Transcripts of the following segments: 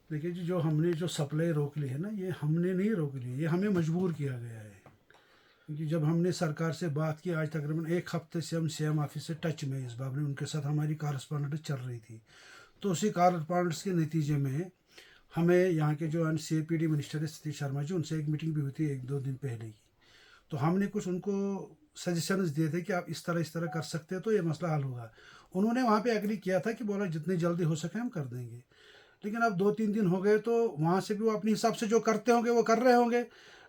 देखिए जी, जो हमने जो सप्लाई रोक ली है ना, ये हमने नहीं रोक ली, ये हमें मजबूर किया गया है। क्योंकि जब हमने सरकार से बात की, आज तकरीबन एक हफ्ते से हम सीएम ऑफिस से टच में इस बारे में, उनके साथ हमारी कॉरेस्पॉन्डेंस चल रही थी। तो उसी कॉरेस्पॉन्डेंस के नतीजे में हमें यहाँ के जो CAPD मिनिस्टर है सतीश शर्मा जी, उनसे एक मीटिंग भी हुई थी 1-2 दिन पहले ही। तो हमने कुछ उनको सजेशंस दिए थे कि आप इस तरह कर सकते हो तो ये मसला हल होगा। उन्होंने वहाँ पे एग्री किया था कि बोला जितनी जल्दी हो सके हम कर देंगे। लेकिन अब 2-3 दिन हो गए, तो वहाँ से भी वो अपने हिसाब से जो करते होंगे वो कर रहे होंगे।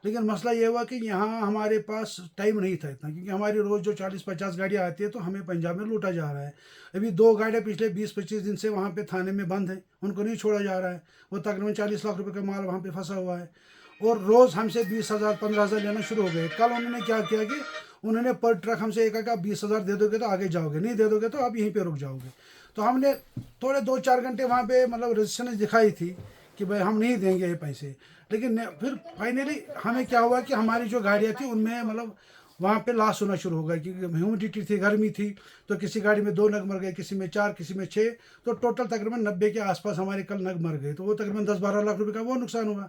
लेकिन मसला ये हुआ कि यहाँ हमारे पास टाइम नहीं था इतना, क्योंकि हमारी रोज़ जो 40-50 गाड़ियाँ आती है, तो हमें पंजाब में लूटा जा रहा है। अभी 2 गाड़ियाँ पिछले 20-25 दिन से वहाँ पे थाने में बंद है, उनको नहीं छोड़ा जा रहा है। वो तकरीबन 40 लाख रुपए का माल वहाँ पे फंसा हुआ है, और रोज़ हमसे 20,000 15,000 लेना शुरू हो गए। कल उन्होंने क्या किया कि उन्होंने पर ट्रक हमसे एक कहा, 20,000 दे दोगे तो आगे जाओगे, नहीं दे दोगे तो आप यहीं पे रुक जाओगे। तो हमने थोड़े 2-4 घंटे वहाँ पे मतलब रेजिस्टेंस दिखाई थी कि भाई हम नहीं देंगे ये पैसे। लेकिन फिर फाइनली हमें क्या हुआ कि हमारी जो गाड़ियाँ थी उनमें मतलब वहाँ पे लॉस होना शुरू हो गया, क्योंकि ह्यूमिडिटी थी, गर्मी थी। तो किसी गाड़ी में 2 नग मर गए, किसी में 4, किसी में 6। तो टोटल तकरीबन 90 के आसपास हमारे कल नग मर गए। तो वो तकरीबन 10-12 लाख रुपए का वो नुकसान हुआ।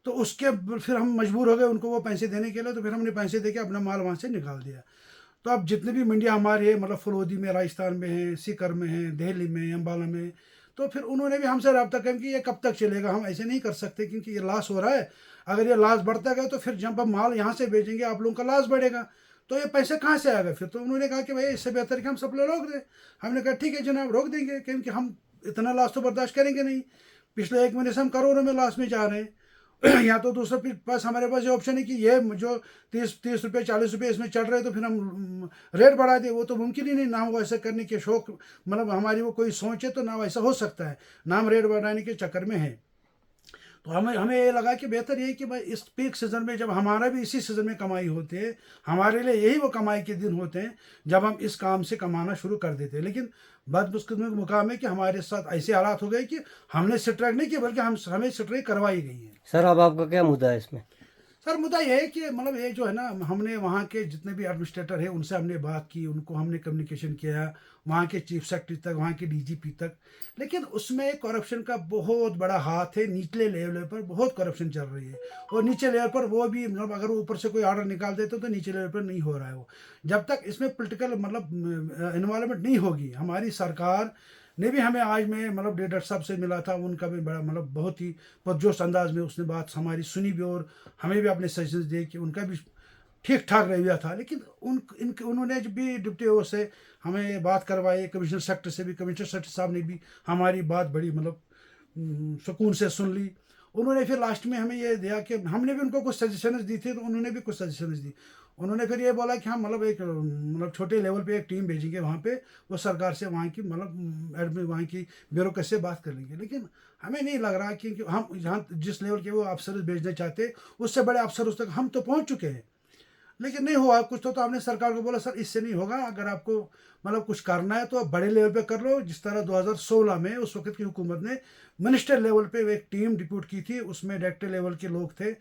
तो उसके फिर हम मजबूर हो गए उनको वो पैसे देने के लिए। तो फिर हमने पैसे दे के अपना माल वहाँ से निकाल दिया। तो अब जितने भी मंडियाँ हमारी है, मतलब फलोदी में, राजस्थान में है, सीकर में है, दिल्ली में, अम्बाला में, तो फिर उन्होंने भी हमसे रब्ता किया कि ये कब तक चलेगा, हम ऐसे नहीं कर सकते क्योंकि ये लॉस हो रहा है। अगर ये लॉस बढ़ता गया तो फिर जब हम माल यहाँ से बेचेंगे आप लोगों का लॉस बढ़ेगा, तो ये पैसे कहाँ से आएगा फिर। तो उन्होंने कहा कि भाई इससे बेहतर कि हम सप्लाई रोक दें। हमने कहा ठीक है जनाब, रोक देंगे, क्योंकि हम इतना लॉस तो बर्दाश्त करेंगे नहीं। पिछले 1 महीने से हम करोड़ों में लॉस में जा रहे हैं। या तो दूसरा पास हमारे पास ये ऑप्शन है कि ये जो 30 रुपये 40 रुपये इसमें चढ़ रहे हैं, तो फिर हम रेट बढ़ा दें। वो तो मुमकिन ही नहीं, ना वो ऐसा करने के शौक, मतलब हमारी वो कोई सोच है तो ना वैसा हो सकता है, ना हम रेट बढ़ाने के चक्कर में है। तो हमें हमें ये लगा कि बेहतर यही कि भाई इस पीक सीज़न में, जब हमारा भी इसी सीज़न में कमाई होती है, हमारे लिए यही वो कमाई के दिन होते हैं जब हम इस काम से कमाना शुरू कर देते हैं। लेकिन बदकिस्मती का मुकाम है कि हमारे साथ ऐसे हालात हो गए कि हमने स्ट्राइक नहीं किया, बल्कि हमें स्ट्राइक करवाई गई है। सर अब आपका क्या मुद्दा है इसमें? सर मुद्दा ये है कि मतलब ये जो है ना, हमने वहाँ के जितने भी एडमिनिस्ट्रेटर है उनसे हमने बात की, उनको हमने कम्युनिकेशन किया, वहाँ के चीफ सेक्रेटरी तक, वहाँ के DGP तक। लेकिन उसमें करप्शन का बहुत बड़ा हाथ है, निचले लेवल पर बहुत करप्शन चल रही है। और नीचे लेवल पर वो भी मतलब अगर ऊपर से कोई ऑर्डर निकाल देते तो नीचे लेवल पर नहीं हो रहा है वो। जब तक इसमें पोलिटिकल मतलब इन्वॉल्वमेंट नहीं होगी, हमारी सरकार ने भी हमें आज मैं मतलब डीडर साहब से मिला था, उनका भी बड़ा मतलब बहुत ही पुरजोश अंदाज में उसने बात हमारी सुनी भी, और हमें भी अपने सजेशन दिए कि उनका भी ठीक ठाक रवैया था। लेकिन उन्होंने जब भी डिप्टी ओ से हमें बात करवाई, कमिश्नर सेक्रेटरी से भी, कमिश्नर सेक्रेटरी साहब ने भी हमारी बात बड़ी मतलब सुकून से सुन ली। उन्होंने फिर लास्ट में हमें ये दिया कि हमने भी उनको कुछ सजेशंस दी थी, तो उन्होंने भी कुछ सजेशंस दी। उन्होंने फिर ये बोला कि हम मतलब एक मतलब छोटे लेवल पे एक टीम भेजेंगे वहाँ पे, वो सरकार से वहाँ की मतलब एडमिन वहाँ की ब्यूरोक्रेसी से बात कर लेंगे। लेकिन हमें नहीं लग रहा कि हम जहाँ जिस लेवल के वो अफसर भेजना चाहते, उससे बड़े अफसर उस तक हम तो पहुँच चुके हैं, लेकिन नहीं हुआ कुछ। तो हमने सरकार को बोला सर इससे नहीं होगा, अगर आपको मतलब कुछ करना है तो आप बड़े लेवल पे कर लो। जिस तरह 2016 में उस वक्त की हुकूमत ने मिनिस्टर लेवल पे एक टीम डिप्यूट की थी, उसमें डायरेक्टर लेवल के लोग थे,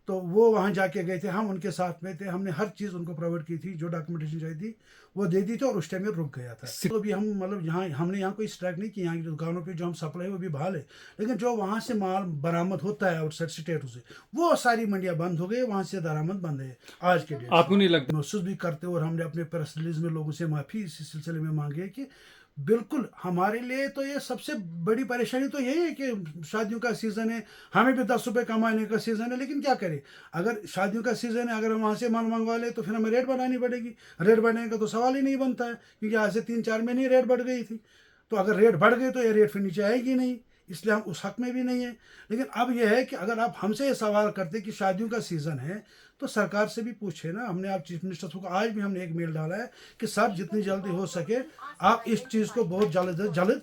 तो वो वहाँ जाके गए थे, हम उनके साथ में थे, हमने हर चीज़ उनको प्रोवाइड की थी, जो डॉक्यूमेंटेशन चाहिए थी वो दे दी थी, और उस टाइम में रुक गया था। तो भी हम मतलब यहाँ हमने यहाँ कोई स्ट्राइक नहीं की, यहाँ की दुकानों पे जो हम सप्लाई है वो भी बहाल है। लेकिन जो वहाँ से माल बरामद होता है आउटसाइड स्टेटों से, वो सारी मंडियाँ बंद हो गई, वहाँ से दरामद बंद है आज के डेट। आपको नहीं लगता? महसूस भी करते, और हमने अपने प्रेस रिलीज में लोगों से माफ़ी इस सिलसिले में मांगी है कि बिल्कुल हमारे लिए तो ये सबसे बड़ी परेशानी तो यही है कि शादियों का सीज़न है, हमें भी 10 रुपये कमाने का सीज़न है। लेकिन क्या करें, अगर शादियों का सीज़न है, अगर हम वहाँ से माल मंगवा ले तो फिर हमें रेट बढ़ानी पड़ेगी। रेट बढ़ने का तो सवाल ही नहीं बनता है, क्योंकि आज से 3-4 महीने रेट बढ़ गई थी। तो अगर रेट बढ़ गई तो ये रेट फिर नीचे आएगी नहीं, इसलिए हम उस हक में भी नहीं है। लेकिन अब यह है कि अगर आप हमसे ये सवाल करते कि शादियों का सीज़न है, तो सरकार से भी पूछे ना। हमने आप चीफ मिनिस्टर को आज भी हमने एक मेल डाला है कि सर जितनी जल्दी हो सके आप इस चीज़ को बहुत जल्द जल्द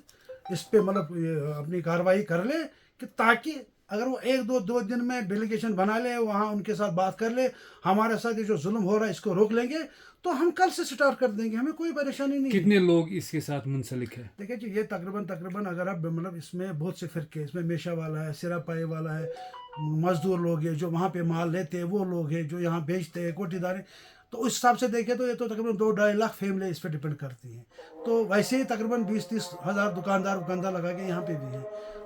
इस पे मतलब अपनी कार्रवाई कर ले, कि ताकि अगर वो 1-2 दिन में डेलीगेशन बना ले, वहाँ उनके साथ बात कर ले, हमारे साथ ये जो जुल्म हो रहा है इसको रोक लेंगे, तो हम कल से स्टार्ट कर देंगे, हमें कोई परेशानी नहीं है। कितने लोग इसके साथ मुंसलिक है? देखिए जी, ये तकरीबन अगर आप मतलब इसमें बहुत से फिरके, इसमें मेशा वाला है, सिरापाई वाला है, मजदूर लोग हैं जो वहाँ पे माल लेते हैं, वो लोग हैं जो यहाँ बेचते हैं, कोटीदार हैं। तो उस हिसाब से देखें तो ये तो तकरीबन 2-2.5 लाख फैमिली इस पर डिपेंड करती हैं। तो वैसे ही तकरीबन 20-30 हज़ार दुकानदार लगा के यहाँ पे भी है।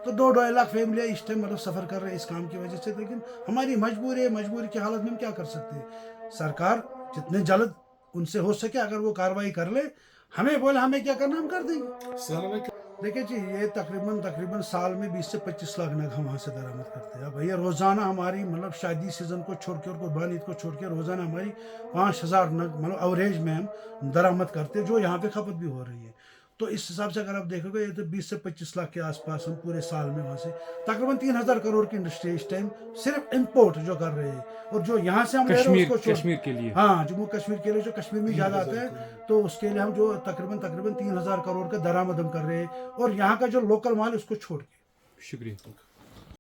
तो 2-2.5 लाख फैमिलियाँ इस टाइम मतलब सफ़र कर रहे हैं इस काम की वजह से। लेकिन हमारी मजबूरी है, मजबूरी की हालत में हम क्या कर सकते हैं। सरकार जितने जल्द उनसे हो सके अगर वो कार्रवाई कर ले, हमें बोले हमें क्या करना हम कर देंगे। देखिए जी, ये तकरीबन साल में 20 से 25 लाख नग हम वहाँ से दरामद करते हैं। अब भैया रोज़ाना हमारी मतलब शादी सीज़न को छोड़ के और कुर्बानी ईद को छोड़ के रोज़ाना हमारी 5,000 नग मतलब एवरेज में हम दरामद करते हैं, जो यहाँ पे खपत भी हो रही है। तो इस हिसाब से अगर आप देखोगे ये तो 20 से 25 लाख के आसपास हम पूरे साल में वहाँ से तकरीबन 3,000 करोड़ की इंडस्ट्री इस टाइम सिर्फ इम्पोर्ट जो कर रहे हैं, और जो यहाँ से हम ले रहे हैं कश्मीर उसको कश्मीर के लिए। हाँ, जम्मू कश्मीर के लिए जो कश्मीर में ज़्यादा आता है, तो उसके लिए हम जो तकरीबन 3,000 करोड़ का दरामद हम कर रहे हैं, और यहाँ का जो लोकल माल है उसको छोड़ के। शुक्रिया।